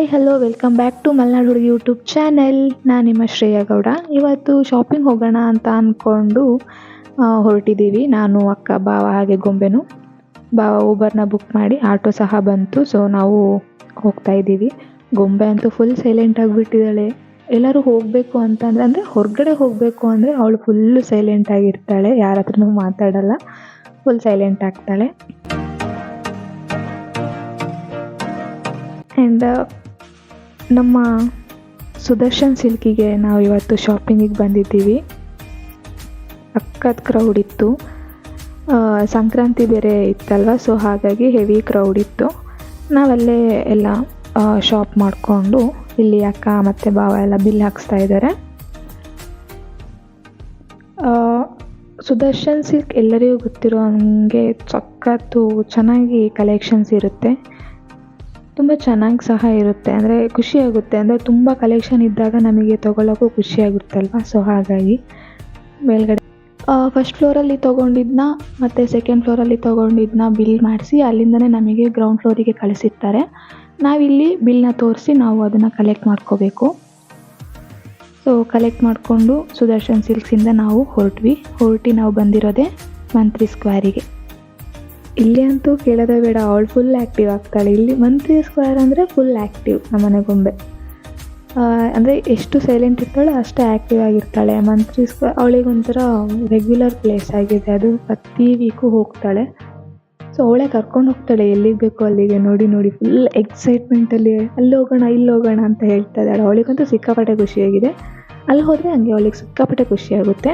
Hi hello welcome back to Malnadu ಹುಡುಗಿ YouTube channel. ನಾನು ನಿಮ್ಮ ಶ್ರೇಯಾ ಗೌಡ. ಇವತ್ತು ಶಾಪಿಂಗ್ ಹೋಗೋಣ ಅಂತ ಅಂದ್ಕೊಂಡು ಹೊರಟಿದ್ದೀವಿ. ನಾನು, ಅಕ್ಕ, ಬಾವ ಹಾಗೆ ಗೊಂಬೆನು. ಬಾವ ಊಬರ್ನ ಬುಕ್ ಮಾಡಿ ಆಟೋ ಸಹ ಬಂತು. ಸೊ ನಾವು ಹೋಗ್ತಾ ಇದ್ದೀವಿ. ಗೊಂಬೆ ಅಂತೂ ಫುಲ್ ಸೈಲೆಂಟ್ ಆಗಿಬಿಟ್ಟಿದ್ದಾಳೆ. ಎಲ್ಲರೂ ಹೋಗಬೇಕು ಅಂತಂದರೆ ಅಂದರೆ ಹೊರಗಡೆ ಹೋಗಬೇಕು ಅಂದರೆ ಅವಳು ಫುಲ್ಲು ಸೈಲೆಂಟ್ ಆಗಿರ್ತಾಳೆ, ಯಾರ ಹತ್ರನೂ ಮಾತಾಡಲ್ಲ, ಫುಲ್ ಸೈಲೆಂಟ್ ಆಗ್ತಾಳೆ. ಆ್ಯಂಡ್ ನಮ್ಮ ಸುದರ್ಶನ್ ಸಿಲ್ಕಿಗೆ ನಾವು ಇವತ್ತು ಶಾಪಿಂಗಿಗೆ ಬಂದಿದ್ದೀವಿ. ಸಖತ್ ಕ್ರೌಡ್ ಇತ್ತು. ಸಂಕ್ರಾಂತಿ ಬೇರೆ ಇತ್ತಲ್ವ, ಸೊ ಹಾಗಾಗಿ ಹೆವಿ ಕ್ರೌಡ್ ಇತ್ತು. ನಾವಲ್ಲೇ ಎಲ್ಲ ಶಾಪ್ ಮಾಡಿಕೊಂಡು ಇಲ್ಲಿ ಅಕ್ಕ ಮತ್ತು ಬಾವ ಎಲ್ಲ ಬಿಲ್ ಹಾಕ್ಸ್ತಾ ಇದ್ದಾರೆ. ಸುದರ್ಶನ್ ಸಿಲ್ಕ್ ಎಲ್ಲರಿಗೂ ಗೊತ್ತಿರೋ ಹಂಗೆ ಸಖತ್ತು ಚೆನ್ನಾಗಿ ಕಲೆಕ್ಷನ್ಸ್ ಇರುತ್ತೆ, ತುಂಬ ಚೆನ್ನಾಗಿ ಸಹ ಇರುತ್ತೆ. ಅಂದರೆ ಖುಷಿಯಾಗುತ್ತೆ, ಅಂದರೆ ತುಂಬ ಕಲೆಕ್ಷನ್ ಇದ್ದಾಗ ನಮಗೆ ತೊಗೊಳ್ಳೋಕ್ಕೂ ಖುಷಿಯಾಗುತ್ತಲ್ವ. ಸೊ ಹಾಗಾಗಿ ಮೇಲ್ಗಡೆ ಫಸ್ಟ್ ಫ್ಲೋರಲ್ಲಿ ತೊಗೊಂಡಿದ್ದನ್ನ ಮತ್ತು ಸೆಕೆಂಡ್ ಫ್ಲೋರಲ್ಲಿ ತೊಗೊಂಡಿದ್ದನ್ನ ಬಿಲ್ ಮಾಡಿಸಿ ಅಲ್ಲಿಂದನೇ ನಮಗೆ ಗ್ರೌಂಡ್ ಫ್ಲೋರಿಗೆ ಕಳಿಸಿರ್ತಾರೆ. ನಾವಿಲ್ಲಿ ಬಿಲ್ನ ತೋರಿಸಿ ನಾವು ಅದನ್ನು ಕಲೆಕ್ಟ್ ಮಾಡ್ಕೋಬೇಕು. ಸೊ ಕಲೆಕ್ಟ್ ಮಾಡಿಕೊಂಡು ಸುದರ್ಶನ್ ಸಿಲ್ಕ್ಸಿಂದ ನಾವು ಹೊರಟಿ ನಾವು ಬಂದಿರೋದೇ ಮಂತ್ರಿ ಸ್ಕ್ವೇರಿಗೆ. ಇಲ್ಲಿ ಅಂತೂ ಕೇಳೋದೇ ಬೇಡ, ಅವಳು ಫುಲ್ ಆ್ಯಕ್ಟಿವ್ ಆಗ್ತಾಳೆ. ಇಲ್ಲಿ ಮಂತ್ರಿ ಸ್ಕ್ವೇರ್ ಅಂದರೆ ಫುಲ್ ಆ್ಯಕ್ಟಿವ್ ನಮ್ಮನೆ ಗೊಂಬೆ. ಅಂದರೆ ಎಷ್ಟು ಸೈಲೆಂಟ್ ಇರ್ತಾಳೆ ಅಷ್ಟೇ ಆ್ಯಕ್ಟಿವ್ ಆಗಿರ್ತಾಳೆ. ಮಂತ್ರಿ ಸ್ಕ್ವೇರ್ ಅವಳಿಗೊಂಥರ ರೆಗ್ಯುಲರ್ ಪ್ಲೇಸ್ ಆಗಿದೆ, ಅದು ಪ್ರತಿ ವೀಕು ಹೋಗ್ತಾಳೆ. ಸೊ ಅವಳೇ ಕರ್ಕೊಂಡು ಹೋಗ್ತಾಳೆ ಎಲ್ಲಿಗೆ ಬೇಕೋ ಅಲ್ಲಿಗೆ. ನೋಡಿ ಫುಲ್ ಎಕ್ಸೈಟ್ಮೆಂಟಲ್ಲಿ ಅಲ್ಲಿ ಹೋಗೋಣ ಇಲ್ಲಿ ಹೋಗೋಣ ಅಂತ ಹೇಳ್ತಾ ಇದ್ದಾಳೆ. ಅವಳಿಗಂತೂ ಸಿಕ್ಕಾಪಟ್ಟೆ ಖುಷಿಯಾಗಿದೆ. ಅಲ್ಲಿ ಹೋದರೆ ಹಂಗೆ ಅವಳಿಗೆ ಸಿಕ್ಕಾಪಟ್ಟೆ ಖುಷಿಯಾಗುತ್ತೆ.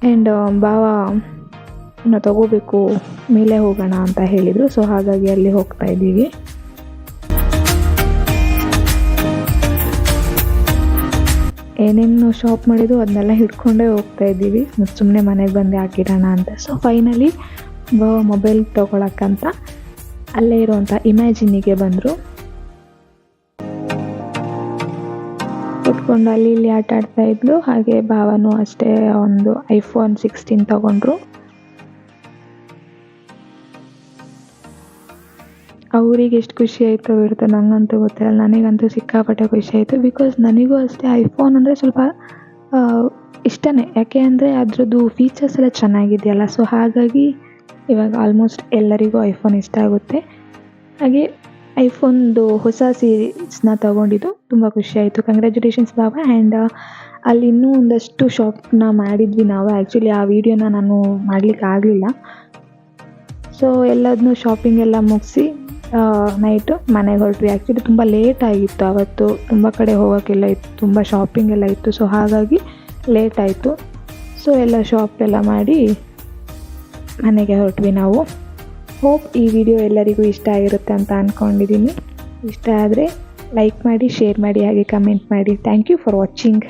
ಆ್ಯಂಡ್ ಬಾವ ಇನ್ನು ತಗೋಬೇಕು, ಮೇಲೆ ಹೋಗೋಣ ಅಂತ ಹೇಳಿದರು. ಸೊ ಹಾಗಾಗಿ ಅಲ್ಲಿ ಹೋಗ್ತಾ ಇದ್ದೀವಿ. ಏನೇನು ಶಾಪ್ ಮಾಡಿದ್ದು ಅದನ್ನೆಲ್ಲ ಹಿಡ್ಕೊಂಡೇ ಹೋಗ್ತಾ ಇದ್ದೀವಿ. ಮತ್ತು ಸುಮ್ಮನೆ ಮನೆಗೆ ಬಂದು ಹಾಕಿರೋಣ ಅಂತ. ಸೊ ಫೈನಲಿ ಮೊಬೈಲ್ ತೊಗೊಳಕ್ಕಂತ ಅಲ್ಲೇ ಇರೋವಂಥ ಇಮ್ಯಾಜಿನಿಗೆ ಬಂದರು. ಕೂತ್ಕೊಂಡು ಅಲ್ಲಿ ಇಲ್ಲಿ ಆಟ ಆಡ್ತಾ ಇದ್ಲು. ಹಾಗೆ ಭಾವನೂ ಅಷ್ಟೇ ಒಂದು iPhone 16 ತೊಗೊಂಡ್ರು. ಅವ್ರಿಗೆ ಎಷ್ಟು ಖುಷಿ ಆಯಿತು ಬಿಡ್ತು, ನನಗಂತೂ ಗೊತ್ತಿರಲ್ಲ. ನನಗಂತೂ ಸಿಕ್ಕಾಪಟ್ಟೆ ಖುಷಿ ಆಯಿತು. ಬಿಕಾಸ್ ನನಗೂ ಅಷ್ಟೇ ಐಫೋನ್ ಅಂದರೆ ಸ್ವಲ್ಪ ಇಷ್ಟನೇ. ಯಾಕೆ ಅಂದರೆ ಅದರದ್ದು ಫೀಚರ್ಸ್ ಎಲ್ಲ ಚೆನ್ನಾಗಿದೆಯಲ್ಲ. ಸೊ ಹಾಗಾಗಿ ಇವಾಗ ಆಲ್ಮೋಸ್ಟ್ ಎಲ್ಲರಿಗೂ ಐಫೋನ್ ಇಷ್ಟ ಆಗುತ್ತೆ. ಹಾಗೆ ಐಫೋನ್ದು ಹೊಸ ಸೀರೀಸ್ನ ತೊಗೊಂಡಿದ್ದು ತುಂಬ ಖುಷಿ ಆಯಿತು. Congratulations Baba. ಆ್ಯಂಡ್ ಅಲ್ಲಿ ಇನ್ನೂ ಒಂದಷ್ಟು ಶಾಪ್ನ ಮಾಡಿದ್ವಿ ನಾವು. ಆ್ಯಕ್ಚುಲಿ ಆ ವಿಡಿಯೋನ ನಾನು ಮಾಡಲಿಕ್ಕೆ ಆಗಲಿಲ್ಲ. ಸೊ ಎಲ್ಲದನ್ನೂ ಶಾಪಿಂಗ್ ಎಲ್ಲ ಮುಗಿಸಿ ನೈಟು ಮನೆಗೆ ಹೊರಟ್ವಿ. ಆ್ಯಕ್ಚುಲಿ ತುಂಬ ಲೇಟ್ ಆಗಿತ್ತು ಅವತ್ತು, ತುಂಬ ಕಡೆ ಹೋಗೋಕ್ಕೆಲ್ಲ ಇತ್ತು, ತುಂಬ ಶಾಪಿಂಗ್ ಎಲ್ಲ ಇತ್ತು. ಸೊ ಹಾಗಾಗಿ ಲೇಟ್ ಆಯಿತು. ಸೊ ಎಲ್ಲ ಶಾಪ್ ಎಲ್ಲ ಮಾಡಿ ಮನೆಗೆ ಹೊರಟ್ವಿ ನಾವು. ಹೋಪ್ ಈ ವಿಡಿಯೋ ಎಲ್ಲರಿಗೂ ಇಷ್ಟ ಆಗಿರುತ್ತೆ ಅಂತ ಅಂದ್ಕೊಂಡಿದ್ದೀನಿ. ಇಷ್ಟ ಆದರೆ ಲೈಕ್ ಮಾಡಿ, ಶೇರ್ ಮಾಡಿ, ಹಾಗೆ ಕಮೆಂಟ್ ಮಾಡಿ. Thank you for watching.